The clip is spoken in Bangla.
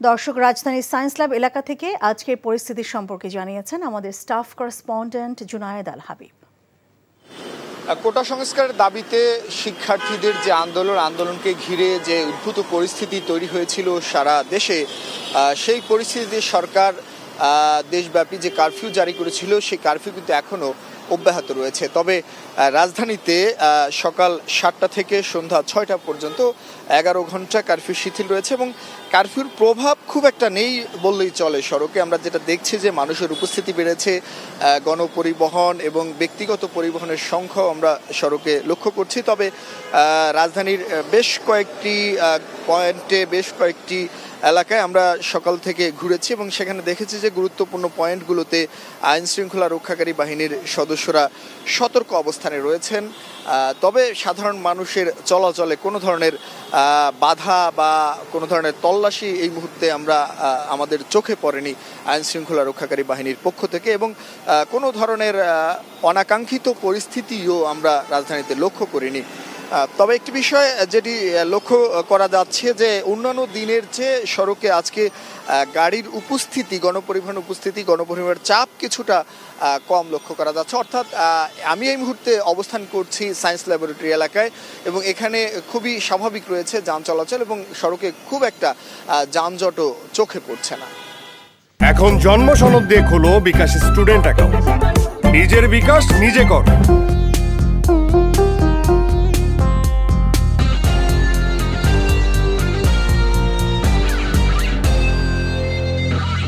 দর্শক, রাজধানীর সায়েন্স ল্যাব এলাকা থেকে আজকের পরিস্থিতি সম্পর্কে জানিয়েছেন আমাদের স্টাফ করেসপন্ডেন্ট জুনায়েদ আল হাবিব। কোটা সংস্কারের দাবিতে শিক্ষার্থীদের যে আন্দোলনকে ঘিরে যে উদ্ভূত পরিস্থিতি তৈরি হয়েছিল সারা দেশে, সেই পরিস্থিতিতে সরকার দেশব্যাপী যে কারফিউ জারি করেছিল সেই কারফিউ কিন্তু এখনও অব্যাহত রয়েছে। তবে রাজধানীতে সকাল 7টা থেকে সন্ধ্যা 6টা পর্যন্ত 11 ঘন্টা কারফিউ শিথিল রয়েছে এবং কারফিউর প্রভাব খুব একটা নেই বললেই চলে। সড়কে আমরা যেটা দেখছি যে মানুষের উপস্থিতি বেড়েছে, গণপরিবহন এবং ব্যক্তিগত পরিবহনের সংখ্যাও আমরা সড়কে লক্ষ্য করছি। তবে রাজধানীর বেশ কয়েকটি পয়েন্টে, বেশ কয়েকটি এলাকায় আমরা সকাল থেকে ঘুরেছি এবং সেখানে দেখেছি যে গুরুত্বপূর্ণ পয়েন্টগুলোতে আইন শৃঙ্খলা রক্ষাকারী বাহিনীর সদস্যরা সতর্ক অবস্থানে রয়েছেন। তবে সাধারণ মানুষের চলাচলে কোনো ধরনের বাধা বা কোনো ধরনের তল্লাশি এই মুহূর্তে আমাদের চোখে পড়েনি আইন শৃঙ্খলা রক্ষাকারী বাহিনীর পক্ষ থেকে, এবং কোনো ধরনের অনাকাঙ্ক্ষিত পরিস্থিতিও আমরা রাজধানীতে লক্ষ্য করিনি। তবে একটি বিষয় যেটি লক্ষ্য করা যাচ্ছে যে অন্যান্য দিনের চেয়ে সড়কে আজকে গাড়ির উপস্থিতি, গণপরিবহনের চাপ কিছুটা কম লক্ষ্য করা যাচ্ছে। অর্থাৎ আমি এই মুহূর্তে অবস্থান করছি সায়েন্স ল্যাবরেটরি এলাকায় এবং এখানে খুবই স্বাভাবিক রয়েছে যান চলাচল এবং সড়কে খুব একটা যানজটও চোখে পড়ছে না। এখন জন্ম সনদ দিয়ে খোলো বিকাশ স্টুডেন্ট অ্যাকাউন্ট। নিজের বিকাশ নিজে কর।